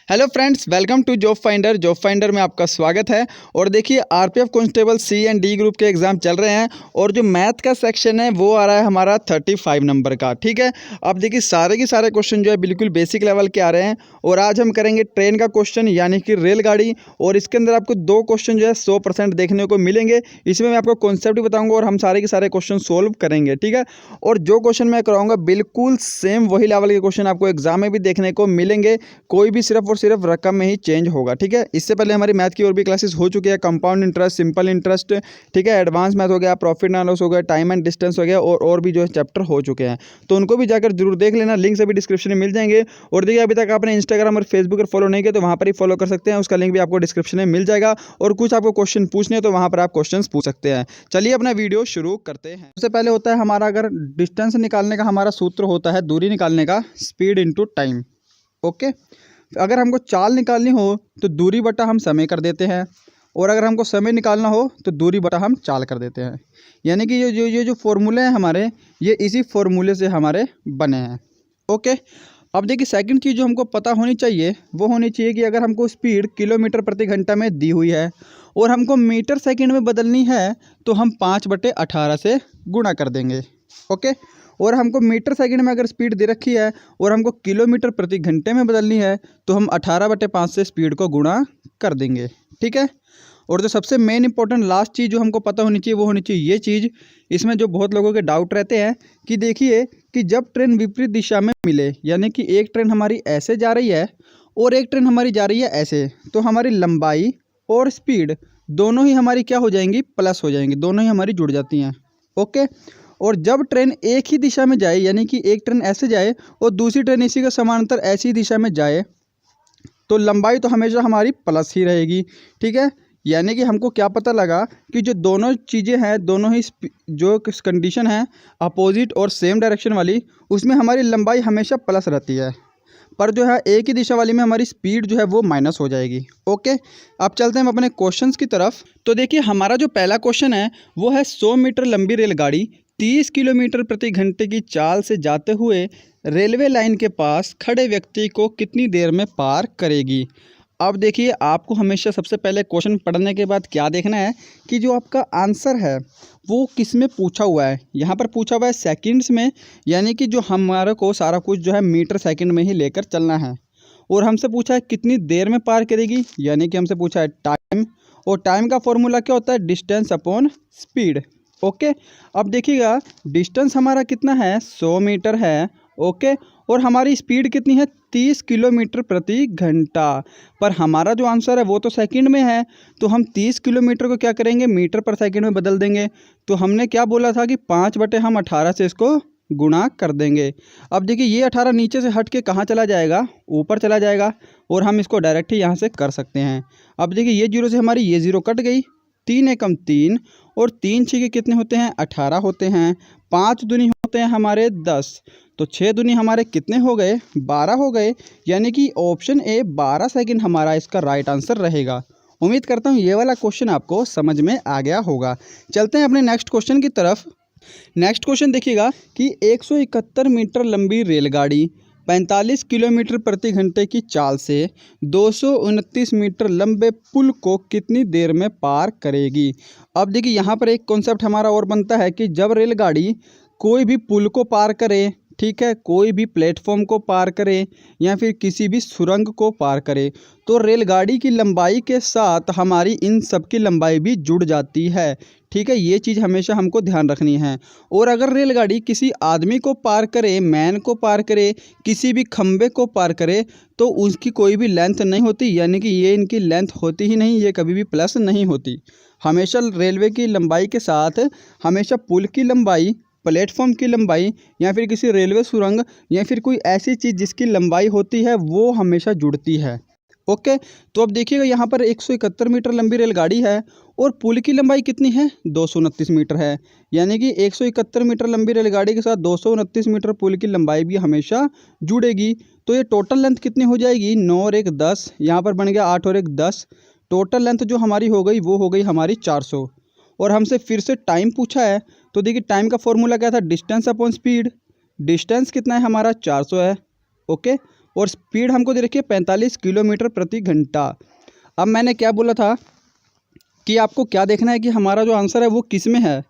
Hello friends, welcome to job finder. Job finder में आपका स्वागत है। और देखिए, RPF constable C and D group के एग्ज़ाम चल रहे हैं और जो मैथ का सेक्शन है वो आ रहा है हमारा 35 नंबर का। ठीक है, अब देखिए सारे के सारे क्वेश्चन जो है बिल्कुल बेसिक लेवल के आ रहे हैं। और आज हम करेंगे ट्रेन का क्वेश्चन यानी कि रेलगाड़ी, और इसके अंदर आपको 2 क्वेश्चन जो है 100% देखने को मिलेंगे। इसमें मैं आपको कॉन्सेप्ट भी बताऊँगा और हम सारे के सारे क्वेश्चन सोल्व करेंगे। ठीक है, और जो क्वेश्चन मैं कराऊँगा बिल्कुल सेम वही लेवल के क्वेश्चन आपको एग्जाम में भी देखने को मिलेंगे। कोई भी सिर्फ और सिर्फ रकम में ही चेंज होगा। ठीक है, इससे पहले हमारी मैथ की और भी क्लासेस हो चुकी है। कंपाउंड इंटरेस्ट, सिंपल इंटरेस्ट, ठीक है, एडवांस मैथ हो गया, प्रॉफिट एंड लॉस हो गया, टाइम एंड डिस्टेंस हो गया, और भी जो है चैप्टर हो चुके हैं, तो उनको भी जाकर जरूर देख लेना। लिंक सभी डिस्क्रिप्शन में मिल जाएंगे। और देखिए, अभी तक आपने इंस्टाग्राम और फेसबुक पर फॉलो नहीं किया तो वहाँ पर ही फॉलो कर सकते हैं, उसका लिंक भी आपको डिस्क्रिप्शन में मिल जाएगा। और कुछ आपको क्वेश्चन पूछने तो वहाँ पर आप क्वेश्चन पूछ सकते हैं। चलिए अपना वीडियो शुरू करते हैं। सबसे पहले होता है हमारा, अगर डिस्टेंस निकालने का हमारा सूत्र होता है दूरी निकालने का, स्पीड इंटू टाइम। ओके, अगर हमको चाल निकालनी हो तो दूरी बटा हम समय कर देते हैं, और अगर हमको समय निकालना हो तो दूरी बटा हम चाल कर देते हैं। यानी कि ये जो फॉर्मूले हैं हमारे, ये इसी फॉर्मूले से हमारे बने हैं। ओके, अब देखिए सेकंड चीज़ जो हमको पता होनी चाहिए वो होनी चाहिए कि अगर हमको स्पीड किलोमीटर प्रति घंटा में दी हुई है और हमको मीटर सेकंड में बदलनी है तो हम 5/18 से गुणा कर देंगे। ओके, और हमको मीटर सेकंड में अगर स्पीड दे रखी है और हमको किलोमीटर प्रति घंटे में बदलनी है तो हम 18/5 से स्पीड को गुणा कर देंगे। ठीक है, और जो सबसे मेन इंपॉर्टेंट लास्ट चीज़ जो हमको पता होनी चाहिए वो होनी चाहिए ये चीज़। इसमें जो बहुत लोगों के डाउट रहते हैं कि देखिए कि जब ट्रेन विपरीत दिशा में मिले, यानी कि एक ट्रेन हमारी ऐसे जा रही है और एक ट्रेन हमारी जा रही है ऐसे, तो हमारी लंबाई और स्पीड दोनों ही हमारी क्या हो जाएंगी, प्लस हो जाएंगी, दोनों ही हमारी जुड़ जाती हैं। ओके, और जब ट्रेन एक ही दिशा में जाए, यानी कि एक ट्रेन ऐसे जाए और दूसरी ट्रेन इसी के समांतर ऐसी दिशा में जाए, तो लंबाई तो हमेशा हमारी प्लस ही रहेगी। ठीक है, यानी कि हमको क्या पता लगा कि जो दोनों चीज़ें हैं, दोनों ही जो कंडीशन है अपोजिट और सेम डायरेक्शन वाली, उसमें हमारी लंबाई हमेशा प्लस रहती है, पर जो है एक ही दिशा वाली में हमारी स्पीड जो है वो माइनस हो जाएगी। ओके, अब चलते हैं हम अपने क्वेश्चंस की तरफ। तो देखिए, हमारा जो पहला क्वेश्चन है वो है 100 मीटर लंबी रेलगाड़ी 30 किलोमीटर प्रति घंटे की चाल से जाते हुए रेलवे लाइन के पास खड़े व्यक्ति को कितनी देर में पार करेगी। अब देखिए, आपको हमेशा सबसे पहले क्वेश्चन पढ़ने के बाद क्या देखना है कि जो आपका आंसर है वो किस में पूछा हुआ है। यहाँ पर पूछा हुआ है सेकंड्स में, यानी कि जो हमारे को सारा कुछ जो है मीटर सेकंड में ही लेकर चलना है। और हमसे पूछा है कितनी देर में पार करेगी, यानी कि हमसे पूछा है टाइम, और टाइम का फॉर्मूला क्या होता है, डिस्टेंस अपॉन स्पीड। ओके, अब देखिएगा डिस्टेंस हमारा कितना है, 100 मीटर है। ओके, और हमारी स्पीड कितनी है, 30 किलोमीटर प्रति घंटा। पर हमारा जो आंसर है वो तो सेकंड में है, तो हम 30 किलोमीटर को क्या करेंगे, मीटर पर सेकंड में बदल देंगे। तो हमने क्या बोला था कि 5/18 से इसको गुणा कर देंगे। अब देखिए, ये 18 नीचे से हट के कहाँ चला जाएगा, ऊपर चला जाएगा, और हम इसको डायरेक्ट ही यहाँ से कर सकते हैं। अब देखिए, ये जीरो से हमारी ये जीरो कट गई, 3 एकम 3, और 3 छः के कितने होते हैं, 18 होते हैं। 5 दूनी होते हैं हमारे 10, तो 6 दूनी हमारे कितने हो गए, 12 हो गए। यानी कि ऑप्शन ए 12 सेकंड हमारा इसका राइट आंसर रहेगा। उम्मीद करता हूँ ये वाला क्वेश्चन आपको समझ में आ गया होगा। चलते हैं अपने नेक्स्ट क्वेश्चन की तरफ। नेक्स्ट क्वेश्चन देखिएगा कि 171 मीटर लंबी रेलगाड़ी 45 किलोमीटर प्रति घंटे की चाल से 229 मीटर लंबे पुल को कितनी देर में पार करेगी। अब देखिए, यहाँ पर एक कॉन्सेप्ट हमारा और बनता है कि जब रेलगाड़ी कोई भी पुल को पार करे, ठीक है, कोई भी प्लेटफॉर्म को पार करे या फिर किसी भी सुरंग को पार करे, तो रेलगाड़ी की लंबाई के साथ हमारी इन सब की लंबाई भी जुड़ जाती है। ठीक है, ये चीज़ हमेशा हमको ध्यान रखनी है। और अगर रेलगाड़ी किसी आदमी को पार करे, मैन को पार करे, किसी भी खंबे को पार करे, तो उसकी कोई भी लेंथ नहीं होती, यानी कि ये इनकी लेंथ होती ही नहीं, ये कभी भी प्लस नहीं होती। हमेशा रेलवे की लंबाई के साथ हमेशा पुल की लंबाई, प्लेटफॉर्म की लंबाई, या फिर किसी रेलवे सुरंग, या फिर कोई ऐसी चीज़ जिसकी लंबाई होती है वो हमेशा जुड़ती है। ओके, तो अब देखिएगा, यहाँ पर 171 मीटर लंबी रेलगाड़ी है और पुल की लंबाई कितनी है, 229 मीटर है। यानी कि 171 मीटर लंबी रेलगाड़ी के साथ 229 मीटर पुल की लंबाई भी हमेशा जुड़ेगी। तो ये टोटल लेंथ कितनी हो जाएगी, 9 और 1 10, यहाँ पर बन गया 8 और 1 10। टोटल लेंथ जो हमारी हो गई वो हो गई हमारी 400। और हमसे फिर से टाइम पूछा है, तो देखिए टाइम का फॉर्मूला क्या था, डिस्टेंस अपॉन स्पीड। डिस्टेंस कितना है हमारा, 400 है। ओके, और स्पीड हमको दे रखी है 45 किलोमीटर प्रति घंटा। अब मैंने क्या बोला था कि आपको क्या देखना है कि हमारा जो आंसर है वो किस में है,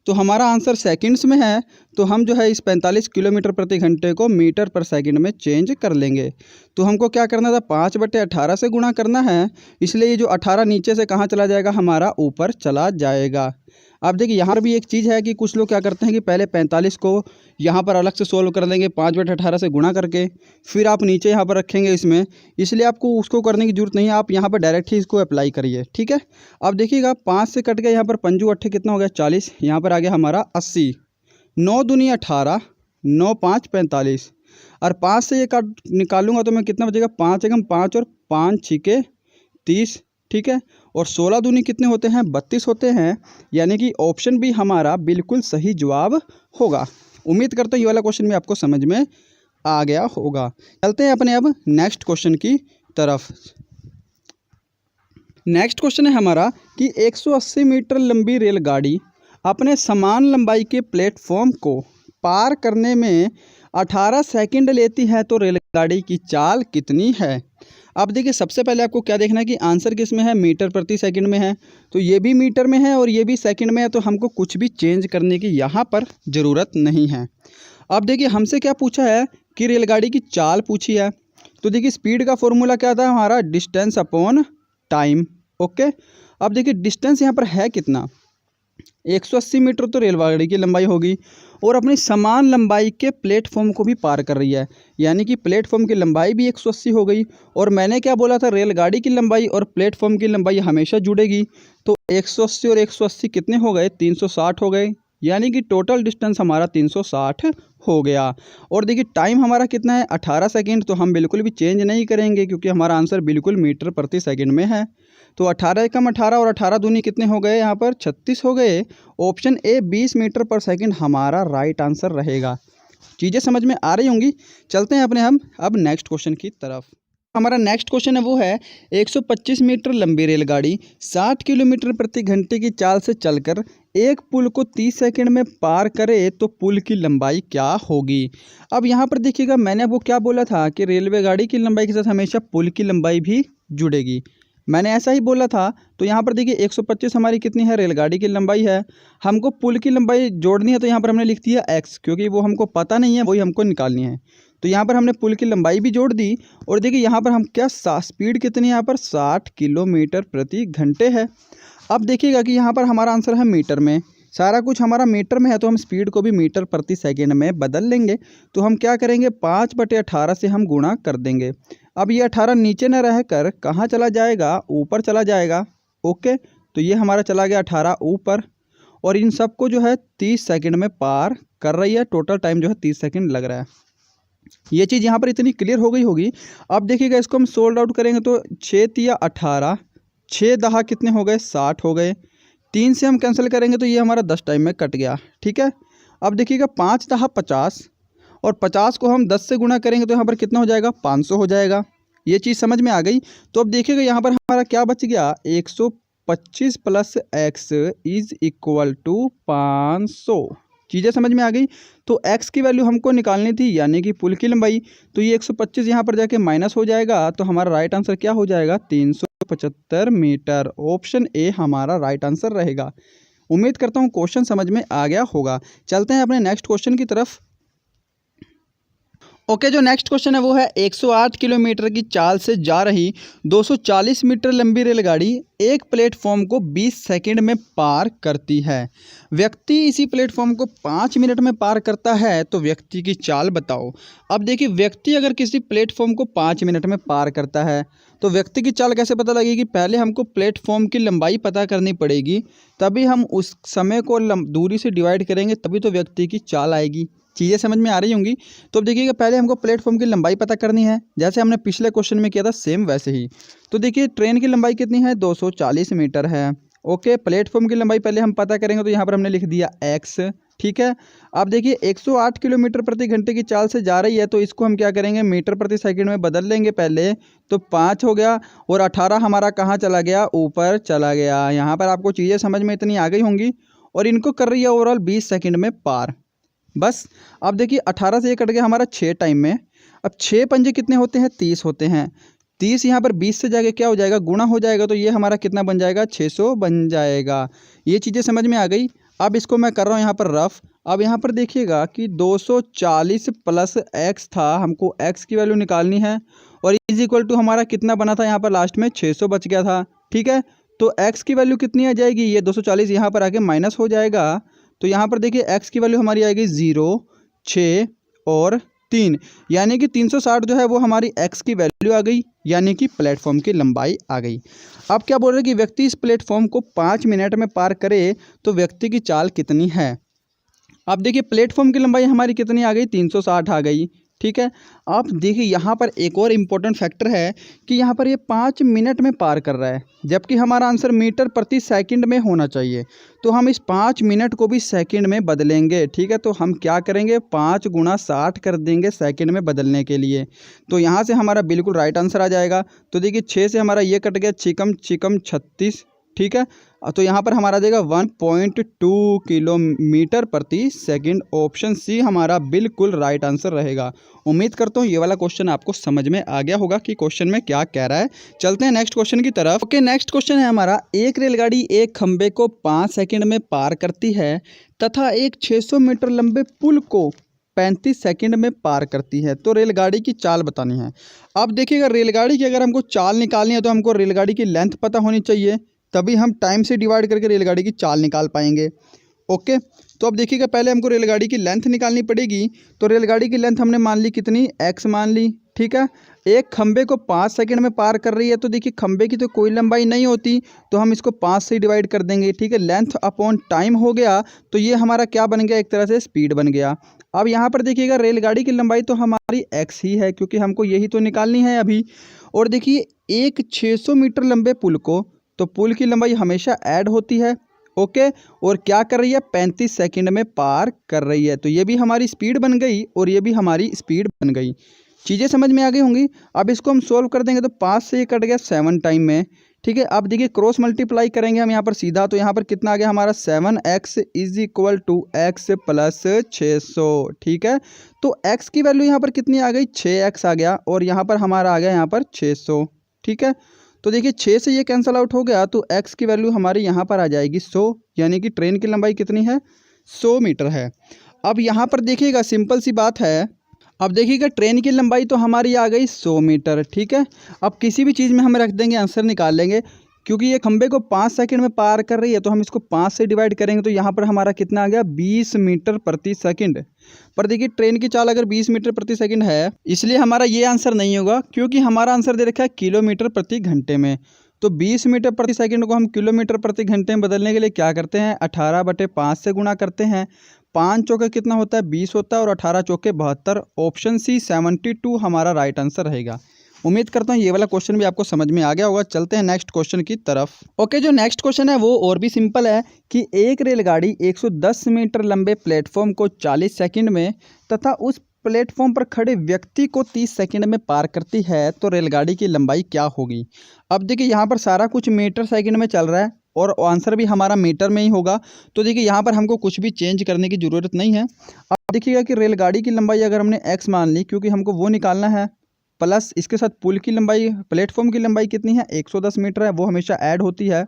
तो हमारा आंसर सेकंड्स में है, तो हम जो है इस 45 किलोमीटर प्रति घंटे को मीटर पर सेकंड में चेंज कर लेंगे। तो हमको क्या करना था, 5/18 से गुणा करना है, इसलिए ये जो 18 नीचे से कहाँ चला जाएगा, हमारा ऊपर चला जाएगा। अब देखिए यहाँ पर भी एक चीज़ है कि कुछ लोग क्या करते हैं कि पहले 45 को यहाँ पर अलग से सोल्व कर लेंगे 5/18 से गुणा करके, फिर आप नीचे यहाँ पर रखेंगे इसमें, इसलिए आपको उसको करने की जरूरत नहीं है, आप यहाँ पर डायरेक्ट ही इसको अप्लाई करिए, ठीक है। अब देखिएगा 5 से कट गया, यहाँ पर 5 अट्ठे कितना हो गया 40, यहाँ पर आ गया हमारा 80, 9 दूनी 18, 9 5 45, और 5 से ये काट निकालूंगा तो मैं कितना बचेगा, 5 एकम 5 और 5 छिके 30, ठीक है। और 16 दूनी कितने होते हैं, 32 होते हैं, यानी कि ऑप्शन भी हमारा बिल्कुल सही जवाब होगा। उम्मीद करता हूँ ये वाला क्वेश्चन भी आपको समझ में आ गया होगा। चलते हैं अपने अब नेक्स्ट क्वेश्चन की तरफ। नेक्स्ट क्वेश्चन है हमारा कि 180 मीटर लंबी रेलगाड़ी अपने समान लंबाई के प्लेटफॉर्म को पार करने में 18 सेकंड लेती है, तो रेलगाड़ी की चाल कितनी है। अब देखिए सबसे पहले आपको क्या देखना है कि आंसर किस में है, मीटर प्रति सेकंड में है, तो ये भी मीटर में है और ये भी सेकंड में है, तो हमको कुछ भी चेंज करने की यहाँ पर ज़रूरत नहीं है। अब देखिए हमसे क्या पूछा है कि रेलगाड़ी की चाल पूछी है, तो देखिए स्पीड का फॉर्मूला क्या था हमारा, डिस्टेंस अपॉन टाइम, ओके। अब देखिए डिस्टेंस यहाँ पर है कितना, 180 मीटर तो रेलगाड़ी की लंबाई होगी, और अपनी समान लंबाई के प्लेटफॉर्म को भी पार कर रही है, यानी कि प्लेटफॉर्म की लंबाई भी 180 हो गई। और मैंने क्या बोला था, रेलगाड़ी की लंबाई और प्लेटफॉर्म की लंबाई हमेशा जुड़ेगी, तो 180 और 180 कितने हो गए, 360 हो गए, यानी कि टोटल डिस्टेंस हमारा 360 हो गया। और देखिए टाइम हमारा कितना है, 18 सेकेंड, तो हम बिल्कुल भी चेंज नहीं करेंगे क्योंकि हमारा आंसर बिल्कुल मीटर प्रति सेकंड में है। तो 18 एकम 18 और 18 दूनी कितने हो गए, यहाँ पर 36 हो गए। ऑप्शन ए 20 मीटर पर सेकंड हमारा राइट आंसर रहेगा। चीज़ें समझ में आ रही होंगी। चलते हैं अपने हम अब नेक्स्ट क्वेश्चन की तरफ। हमारा नेक्स्ट क्वेश्चन है वो है 125 मीटर लंबी रेलगाड़ी 60 किलोमीटर प्रति घंटे की चाल से चलकर एक पुल को 30 सेकंड में पार करे, तो पुल की लंबाई क्या होगी। अब यहाँ पर देखिएगा मैंने वो क्या बोला था कि रेलवे गाड़ी की लंबाई के साथ हमेशा पुल की लंबाई भी जुड़ेगी, मैंने ऐसा ही बोला था। तो यहाँ पर देखिए 125 हमारी कितनी है, रेलगाड़ी की लंबाई है, हमको पुल की लंबाई जोड़नी है, तो यहाँ पर हमने लिख दिया x, क्योंकि वो हमको पता नहीं है, वही हमको निकालनी है। तो यहाँ पर हमने पुल की लंबाई भी जोड़ दी। और देखिए यहाँ पर हम क्या स्पीड कितनी है, यहाँ पर 60 किलोमीटर प्रति घंटे है। अब देखिएगा कि यहाँ पर हमारा आंसर है मीटर में, सारा कुछ हमारा मीटर में है, तो हम स्पीड को भी मीटर प्रति सेकेंड में बदल लेंगे। तो हम क्या करेंगे, 5/18 से हम गुणा कर देंगे। अब ये 18 नीचे न रहकर कहाँ चला जाएगा, ऊपर चला जाएगा, ओके। तो ये हमारा चला गया 18 ऊपर, और इन सबको जो है 30 सेकंड में पार कर रही है, टोटल टाइम जो है 30 सेकंड लग रहा है। ये चीज़ यहाँ पर इतनी क्लियर हो गई होगी। अब देखिएगा इसको हम सोल्ड आउट करेंगे तो 6 तिया 18, 6 दहा कितने हो गए, 60 हो गए, 3 से हम कैंसिल करेंगे तो ये हमारा 10 टाइम में कट गया, ठीक है। अब देखिएगा 5 दहा 50, और 50 को हम 10 से गुणा करेंगे तो यहाँ पर कितना हो जाएगा, 500 हो जाएगा। ये चीज़ समझ में आ गई। तो अब देखिएगा यहाँ पर हमारा क्या बच गया, 125 plus x is equal to 500। चीज़ें समझ में आ गई। तो x की वैल्यू हमको निकालनी थी, यानी कि पुल की लंबाई, तो ये 125 यहाँ पर जाके माइनस हो जाएगा, तो हमारा राइट आंसर क्या हो जाएगा, 375 मीटर। ऑप्शन ए हमारा राइट आंसर रहेगा। उम्मीद करता हूँ क्वेश्चन समझ में आ गया होगा। चलते हैं अपने नेक्स्ट क्वेश्चन की तरफ। ओके, जो नेक्स्ट क्वेश्चन है वो है 108 किलोमीटर की चाल से जा रही 240 मीटर लंबी रेलगाड़ी एक प्लेटफॉर्म को 20 सेकंड में पार करती है। व्यक्ति इसी प्लेटफॉर्म को 5 मिनट में पार करता है, तो व्यक्ति की चाल बताओ। अब देखिए व्यक्ति अगर किसी प्लेटफॉर्म को 5 मिनट में पार करता है, तो व्यक्ति की चाल कैसे पता लगेगी, पहले हमको प्लेटफॉर्म की लंबाई पता करनी पड़ेगी, तभी हम उस समय को दूरी से डिवाइड करेंगे, तभी तो व्यक्ति की चाल आएगी। चीज़ें समझ में आ रही होंगी। तो अब देखिएगा पहले हमको प्लेटफॉर्म की लंबाई पता करनी है, जैसे हमने पिछले क्वेश्चन में किया था सेम वैसे ही। तो देखिए ट्रेन की लंबाई कितनी है, 240 मीटर है, ओके। प्लेटफॉर्म की लंबाई पहले हम पता करेंगे, तो यहाँ पर हमने लिख दिया x, ठीक है। अब देखिए 108 किलोमीटर प्रति घंटे की चाल से जा रही है, तो इसको हम क्या करेंगे, मीटर प्रति सेकंड में बदल लेंगे पहले, तो 5 हो गया, और 18 हमारा कहाँ चला गया, ऊपर चला गया। यहाँ पर आपको चीज़ें समझ में इतनी आ गई होंगी, और इनको कर रही है ओवरऑल 20 सेकंड में पार, बस। अब देखिए 18 से ये कट गया हमारा 6 टाइम में। अब 6 पंजे कितने होते हैं, 30 होते हैं। 30 यहाँ पर 20 से जाके क्या हो जाएगा, गुणा हो जाएगा, तो ये हमारा कितना बन जाएगा, 600 बन जाएगा। ये चीज़ें समझ में आ गई। अब इसको मैं कर रहा हूँ यहाँ पर रफ। अब यहाँ पर देखिएगा कि 240 प्लस एक्स था, हमको एक्स की वैल्यू निकालनी है, और इज इक्वल टू हमारा कितना बना था यहाँ पर लास्ट में, 600 बच गया था। ठीक है, तो एक्स की वैल्यू कितनी आ जाएगी, ये 240 यहाँ पर आके माइनस हो जाएगा। तो यहाँ पर देखिए एक्स की वैल्यू हमारी आएगी 0, 6 और 3, यानी कि 360 जो है वो हमारी एक्स की वैल्यू आ गई, यानी कि प्लेटफॉर्म की लंबाई आ गई। अब क्या बोल रहे हैं कि व्यक्ति इस प्लेटफॉर्म को 5 मिनट में पार करे तो व्यक्ति की चाल कितनी है। अब देखिए प्लेटफॉर्म की लंबाई हमारी कितनी आ गई, 360 आ गई। ठीक है, आप देखिए यहाँ पर एक और इम्पोर्टेंट फैक्टर है कि यहाँ पर ये 5 मिनट में पार कर रहा है, जबकि हमारा आंसर मीटर प्रति सेकंड में होना चाहिए। तो हम इस 5 मिनट को भी सेकंड में बदलेंगे। ठीक है, तो हम क्या करेंगे, 5 गुणा 60 कर देंगे सेकंड में बदलने के लिए। तो यहाँ से हमारा बिल्कुल राइट आंसर आ जाएगा। तो देखिए 6 से हमारा ये कट गया, छिकम छिकम 36। ठीक है, तो यहाँ पर हमारा देगा 1.2 किलोमीटर प्रति सेकंड। ऑप्शन सी हमारा बिल्कुल राइट आंसर रहेगा। उम्मीद करता हूँ ये वाला क्वेश्चन आपको समझ में आ गया होगा कि क्वेश्चन में क्या कह रहा है। चलते हैं नेक्स्ट क्वेश्चन की तरफ। ओके, नेक्स्ट क्वेश्चन है हमारा, एक रेलगाड़ी एक खंबे को 5 सेकंड में पार करती है तथा एक 600 मीटर लंबे पुल को 35 सेकंड में पार करती है, तो रेलगाड़ी की चाल बतानी है। अब देखिएगा रेलगाड़ी की अगर हमको चाल निकालनी है तो हमको रेलगाड़ी की लेंथ पता होनी चाहिए, तभी हम टाइम से डिवाइड करके रेलगाड़ी की चाल निकाल पाएंगे। ओके, तो अब देखिएगा पहले हमको रेलगाड़ी की लेंथ निकालनी पड़ेगी। तो रेलगाड़ी की लेंथ हमने मान ली कितनी, x मान ली। ठीक है, एक खंबे को 5 सेकंड में पार कर रही है, तो देखिए खंबे की तो कोई लंबाई नहीं होती, तो हम इसको 5 से डिवाइड कर देंगे। ठीक है, लेंथ अपॉन टाइम हो गया, तो ये हमारा क्या बन गया, एक तरह से स्पीड बन गया। अब यहाँ पर देखिएगा रेलगाड़ी की लंबाई तो हमारी x ही है, क्योंकि हमको यही तो निकालनी है अभी। और देखिए एक 600 मीटर लंबे पुल को, तो पुल की लंबाई हमेशा ऐड होती है। ओके, और क्या कर रही है, 35 सेकंड में पार कर रही है, तो ये भी हमारी स्पीड बन गई और ये भी हमारी स्पीड बन गई। चीज़ें समझ में आ गई होंगी। अब इसको हम सोल्व कर देंगे तो 5 से ये कट गया 7 टाइम में। ठीक है, अब देखिए क्रॉस मल्टीप्लाई करेंगे हम यहाँ पर सीधा, तो यहाँ पर कितना आ गया हमारा 7x is equal to x plus 600। ठीक है, तो x की वैल्यू यहाँ पर कितनी आ गई, 6x आ गया, और यहाँ पर हमारा आ गया यहाँ पर 600। ठीक है, तो देखिए 6 से ये कैंसिल आउट हो गया, तो x की वैल्यू हमारी यहाँ पर आ जाएगी 100, यानी कि ट्रेन की लंबाई कितनी है, 100 मीटर है। अब यहाँ पर देखिएगा सिंपल सी बात है, अब देखिएगा ट्रेन की लंबाई तो हमारी आ गई 100 मीटर। ठीक है, अब किसी भी चीज़ में हम रख देंगे, आंसर निकाल लेंगे। क्योंकि ये खंबे को 5 सेकंड में पार कर रही है, तो हम इसको 5 से डिवाइड करेंगे, तो यहाँ पर हमारा कितना आ गया, 20 मीटर प्रति सेकंड। पर देखिए ट्रेन की चाल अगर 20 मीटर प्रति सेकंड है, इसलिए हमारा ये आंसर नहीं होगा, क्योंकि हमारा आंसर दे रखा है किलोमीटर प्रति घंटे में। तो 20 मीटर प्रति सेकंड को हम किलोमीटर प्रति घंटे में बदलने के लिए क्या करते हैं, 18/5 से गुणा करते हैं। 5 चौके कितना होता है, 20 होता है, और 18 चौके 72। ऑप्शन सी 72 हमारा राइट आंसर रहेगा। उम्मीद करता हूँ ये वाला क्वेश्चन भी आपको समझ में आ गया होगा। चलते हैं नेक्स्ट क्वेश्चन की तरफ। ओके, जो नेक्स्ट क्वेश्चन है वो और भी सिंपल है कि एक रेलगाड़ी 110 मीटर लंबे प्लेटफॉर्म को 40 सेकंड में तथा उस प्लेटफॉर्म पर खड़े व्यक्ति को 30 सेकंड में पार करती है, तो रेलगाड़ी की लंबाई क्या होगी। अब देखिए यहाँ पर सारा कुछ मीटर सेकंड में चल रहा है और आंसर भी हमारा मीटर में ही होगा, तो देखिए यहाँ पर हमको कुछ भी चेंज करने की ज़रूरत नहीं है। अब देखिएगा कि रेलगाड़ी की लंबाई अगर हमने x मान ली, क्योंकि हमको वो निकालना है, प्लस इसके साथ पुल की लंबाई, प्लेटफॉर्म की लंबाई कितनी है, 110 मीटर है, वो हमेशा ऐड होती है।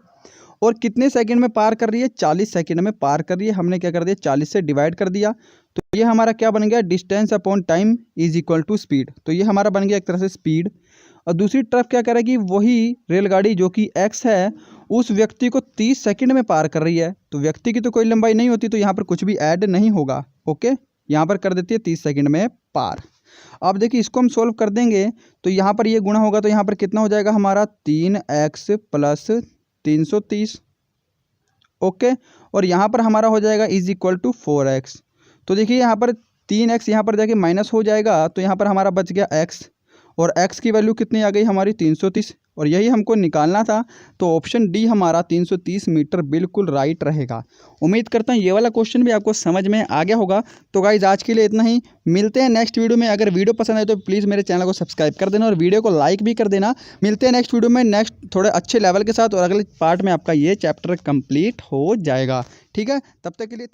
और कितने सेकंड में पार कर रही है, 40 सेकंड में पार कर रही है। हमने क्या कर दिया, 40 से डिवाइड कर दिया, तो ये हमारा क्या बन गया, distance upon time is equal to speed. तो ये हमारा बन गया एक तरह से स्पीड। और दूसरी तरफ क्या करेगी, वही रेलगाड़ी जो कि x है, उस व्यक्ति को 30 सेकंड में पार कर रही है। तो व्यक्ति की तो कोई लंबाई नहीं होती, तो यहाँ पर कुछ भी ऐड नहीं होगा। ओके, यहाँ पर कर देती है 30 सेकंड में पार। अब देखिए इसको हम सोल्व कर देंगे, तो यहाँ पर ये गुणा होगा, तो यहाँ पर कितना हो जाएगा हमारा 3x प्लस 330। ओके, और यहाँ पर हमारा हो जाएगा इज इक्वल टू 4x। तो देखिए यहाँ पर 3x यहाँ पर जाके माइनस हो जाएगा, तो यहाँ पर हमारा बच गया x, और x की वैल्यू कितनी आ गई हमारी 330, और यही हमको निकालना था। तो ऑप्शन डी हमारा 330 मीटर बिल्कुल राइट रहेगा। उम्मीद करता हूँ ये वाला क्वेश्चन भी आपको समझ में आ गया होगा। तो गाइज आज के लिए इतना ही, मिलते हैं नेक्स्ट वीडियो में। अगर वीडियो पसंद आए तो प्लीज़ मेरे चैनल को सब्सक्राइब कर देना और वीडियो को लाइक भी कर देना। मिलते हैं नेक्स्ट वीडियो में नेक्स्ट थोड़े अच्छे लेवल के साथ, और अगले पार्ट में आपका ये चैप्टर कंप्लीट हो जाएगा। ठीक है, तब तक के लिए